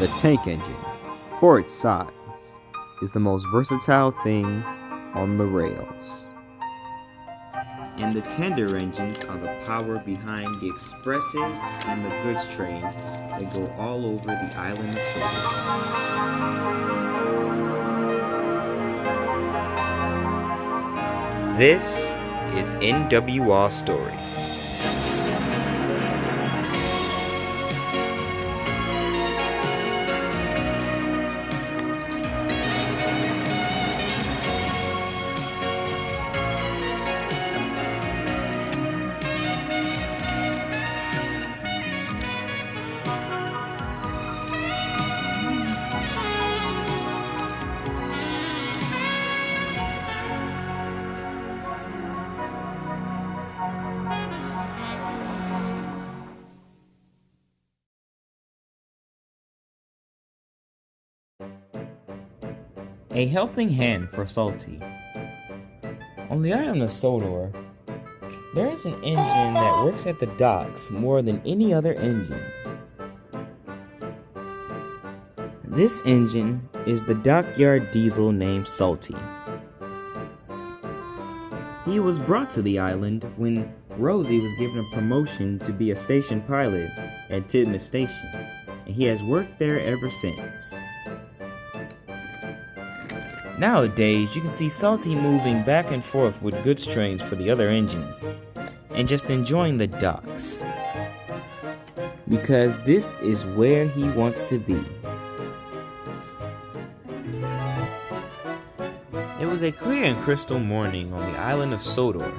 The tank engine, for its size, is the most versatile thing on the rails. And the tender engines are the power behind the expresses and the goods trains that go all over the island of Sodor. This is NWR Stories. A helping hand for Salty. On the island of Sodor, there is an engine that works at the docks more than any other engine. This engine is the dockyard diesel named Salty. He was brought to the island when Rosie was given a promotion to be a station pilot at Tidmouth Station, and he has worked there ever since. Nowadays, you can see Salty moving back and forth with goods trains for the other engines, and just enjoying the docks. Because this is where he wants to be. It was a clear and crystal morning on the island of Sodor,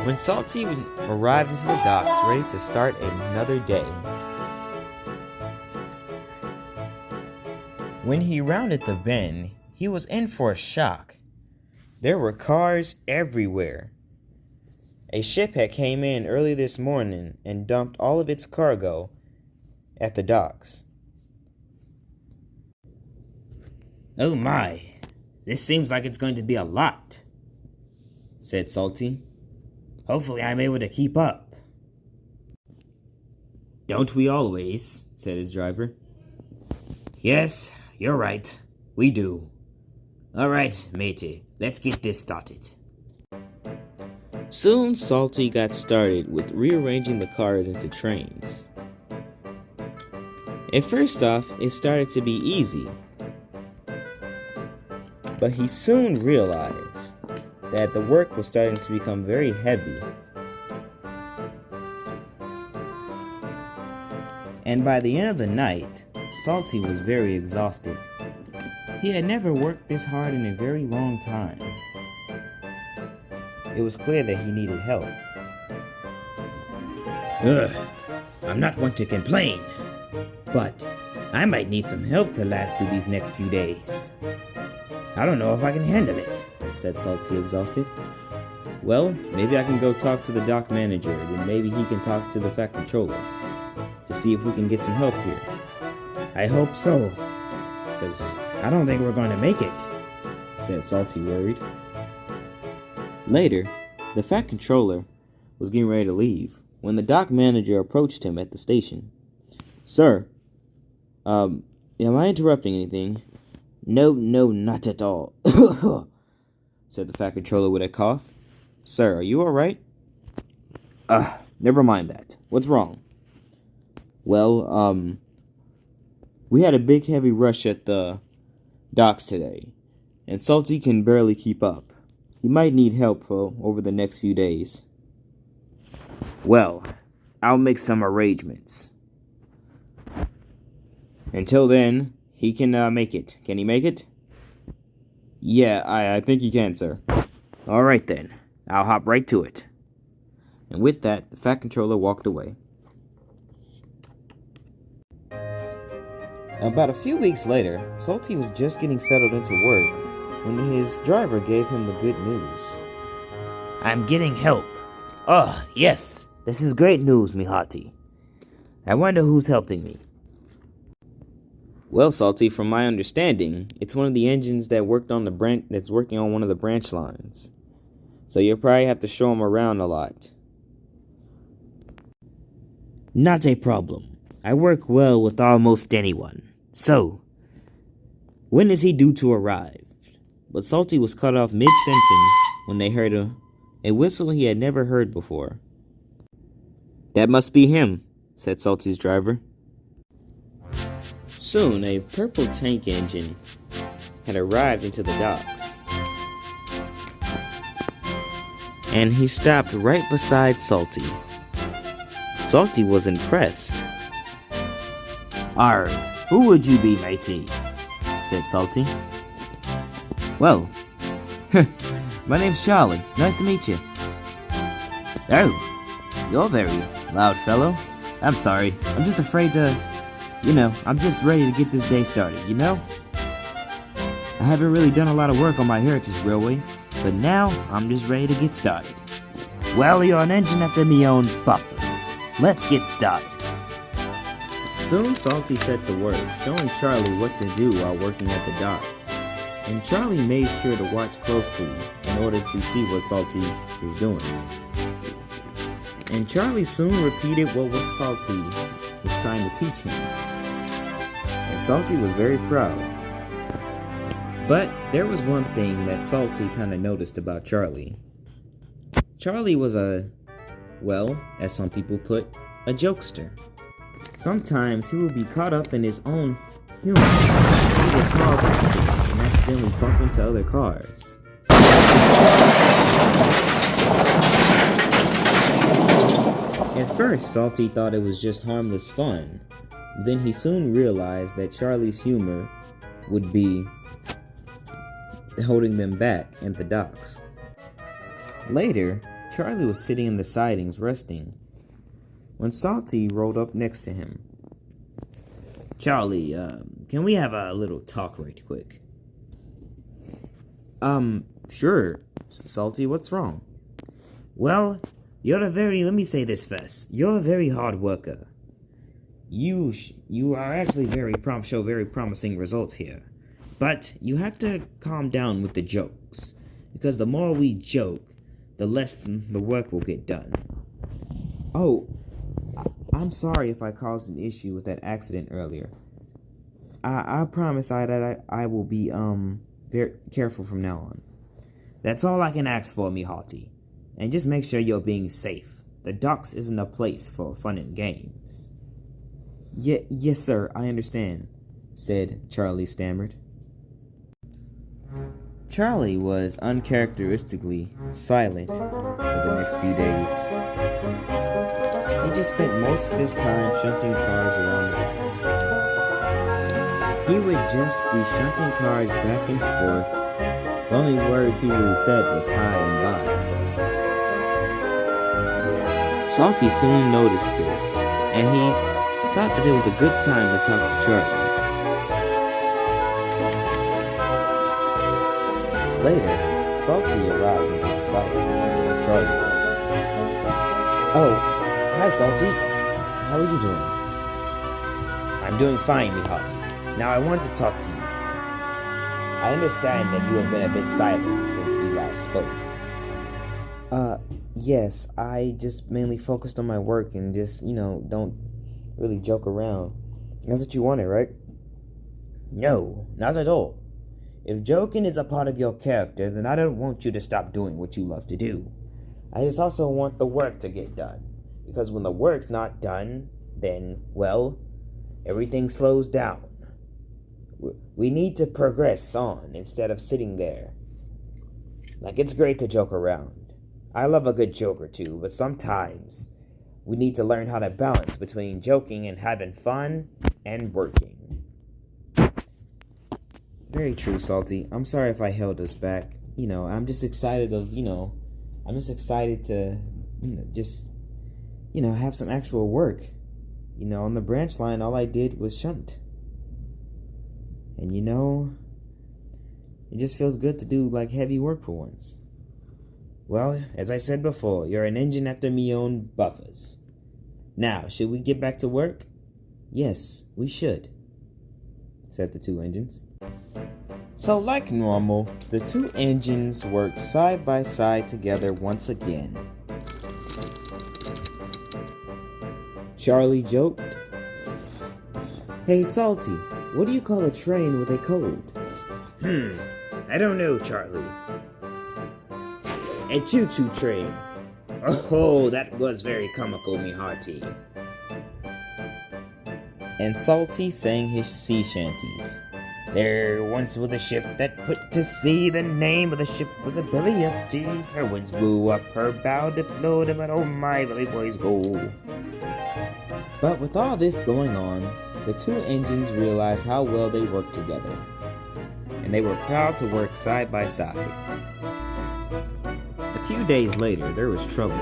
when Salty arrived into the docks ready to start another day. When he rounded the bend, he was in for a shock. There were cars everywhere. A ship had came in early this morning and dumped all of its cargo at the docks. "Oh my, this seems like it's going to be a lot," said Salty. "Hopefully I'm able to keep up." "Don't we always?" said his driver. "Yes, you're right. We do. All right, matey, let's get this started." Soon, Salty got started with rearranging the cars into trains. At first off, it started to be easy. But he soon realized that the work was starting to become very heavy. And by the end of the night, Salty was very exhausted. He had never worked this hard in a very long time. It was clear that he needed help. I'm not one to complain, but I might need some help to last through these next few days. I don't know if I can handle it, said Salty, exhausted. Well, maybe I can go talk to the dock manager, then maybe he can talk to the fact controller to see if we can get some help here. I hope so, because I don't think we're going to make it, said Salty, worried. Later, the fat controller was getting ready to leave when the dock manager approached him at the station. "Sir, am I interrupting anything?" No, not at all, said the fat controller with a cough. "Sir, are you alright?" Never mind that. What's wrong?" "Well, we had a big heavy rush at the docks today, and Salty can barely keep up. He might need help over the next few days." "Well, I'll make some arrangements. Until then, he can make it. Can he make it?" "Yeah, I think he can, sir." "Alright then, I'll hop right to it." And with that, the fat controller walked away. About a few weeks later, Salty was just getting settled into work when his driver gave him the good news. "I'm getting help." "Oh, yes, this is great news, mi hearty. I wonder who's helping me." "Well, Salty, from my understanding, it's one of the engines that worked on that's working on one of the branch lines. So you'll probably have to show him around a lot." "Not a problem. I work well with almost anyone," So, when is he due to arrive? But Salty was cut off mid-sentence when they heard a whistle he had never heard before. "That must be him," said Salty's driver. Soon, a purple tank engine had arrived into the docks, and he stopped right beside Salty. Salty was impressed. "Arr, who would you be, matey?" said Salty. "Well, my name's Charlie. Nice to meet you." "Oh, you're a very loud fellow. I'm sorry. I'm just afraid to, I'm just ready to get this day started, I haven't really done a lot of work on my Heritage Railway, but now I'm just ready to get started." "Well, you're an engine after me own buffers. Let's get started." Soon Salty set to work, showing Charlie what to do while working at the docks. And Charlie made sure to watch closely in order to see what Salty was doing. And Charlie soon repeated what Salty was trying to teach him. And Salty was very proud. But there was one thing that Salty kind of noticed about Charlie. Charlie was as some people put, a jokester. Sometimes he would be caught up in his own humor. He would cause accidents and accidentally bump into other cars. At first, Salty thought it was just harmless fun. Then he soon realized that Charlie's humor would be holding them back at the docks. Later, Charlie was sitting in the sidings resting when Salty rolled up next to him. "Charlie, can we have a little talk right quick?" Sure, Salty, what's wrong?" "Well, let me say this first. You're a very hard worker. You are actually show very promising results here. But you have to calm down with the jokes, because the more we joke, the less the work will get done." "Oh, I'm sorry if I caused an issue with that accident earlier. I promise that I will be very careful from now on." "That's all I can ask for, me hearty. And just make sure you're being safe. The docks isn't a place for fun and games." Yes, sir, I understand," said Charlie stammered. Charlie was uncharacteristically silent for the next few days. He just spent most of his time shunting cars around the docks. He would just be shunting cars back and forth. The only words he really said was hi and bye. Salty soon noticed this, and he thought that it was a good time to talk to Charlie. Later, Salty arrived into the siding where Charlie was. "Oh, hi Salty. How are you doing?" "I'm doing fine, me hearty. Now I want to talk to you. I understand that you have been a bit silent since we last spoke." Yes, I just mainly focused on my work and just, don't really joke around. That's what you wanted, right?" "No, not at all. If joking is a part of your character, then I don't want you to stop doing what you love to do. I just also want the work to get done. Because when the work's not done, then, everything slows down. We need to progress on instead of sitting there. It's great to joke around. I love a good joke or two, but sometimes we need to learn how to balance between joking and having fun and working." Very true, Salty. I'm sorry if I held us back. I'm just excited to, have some actual work. On the branch line, all I did was shunt. And it just feels good to do, heavy work for once. Well, as I said before, you're an engine after me own buffers. Now, should we get back to work? Yes, we should, said the two engines. So like normal, the two engines worked side by side together once again. Charlie joked, "Hey Salty, What do you call a train with a code? I don't know, Charlie. A choo-choo train. Oh, that was very comical, me hearty. And Salty sang his sea shanties. There once was a ship that put to sea. The name of the ship was a Billy of Tea. Her winds blew up her bow, dipped low, but oh my, Billy boys go. But with all this going on, the two engines realized how well they worked together, and they were proud to work side by side. A few days later, there was trouble.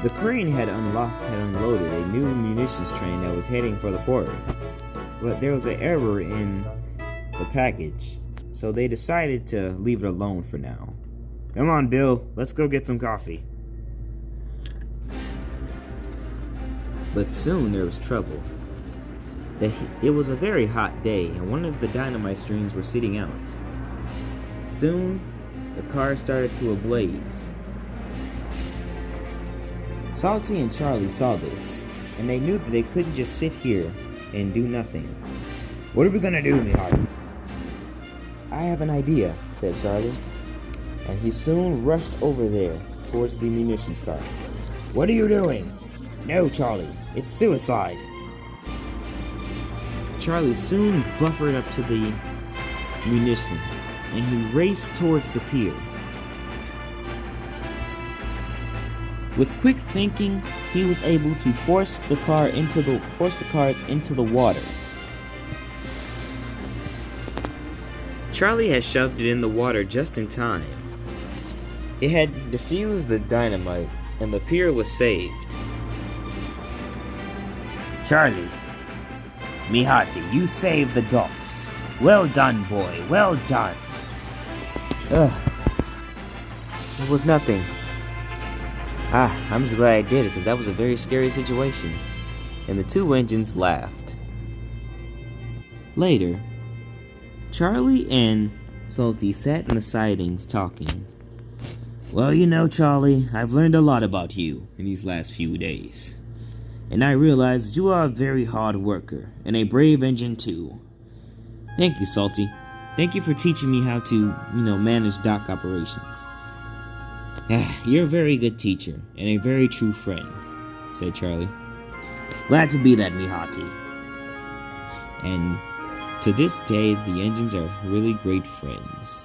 The crane had unloaded a new munitions train that was heading for the port, but there was an error in the package, so they decided to leave it alone for now. Come on, Bill, let's go get some coffee. But soon there was trouble. It was a very hot day, and one of the dynamite strings were sitting out. Soon, the car started to ablaze. Salty and Charlie saw this, and they knew that they couldn't just sit here and do nothing. What are we gonna do, me hearty? I have an idea, said Charlie, and he soon rushed over there towards the munitions car. What are you doing? No, Charlie, it's suicide. Charlie soon buffered up to the munitions, and he raced towards the pier. With quick thinking, he was able to force the cars into the water. Charlie had shoved it in the water just in time. It had defused the dynamite, and the pier was saved. Charlie, me hearty, you saved the docks. Well done, boy, well done. It was nothing. I'm just glad I did it, because that was a very scary situation. And the two engines laughed. Later, Charlie and Salty sat in the sidings talking. Well, you know, Charlie, I've learned a lot about you in these last few days. And I realize that you are a very hard worker, and a brave engine too. Thank you, Salty. Thank you for teaching me how to, manage dock operations. You're a very good teacher, and a very true friend, said Charlie. Glad to be that, me hearty. And to this day, the engines are really great friends.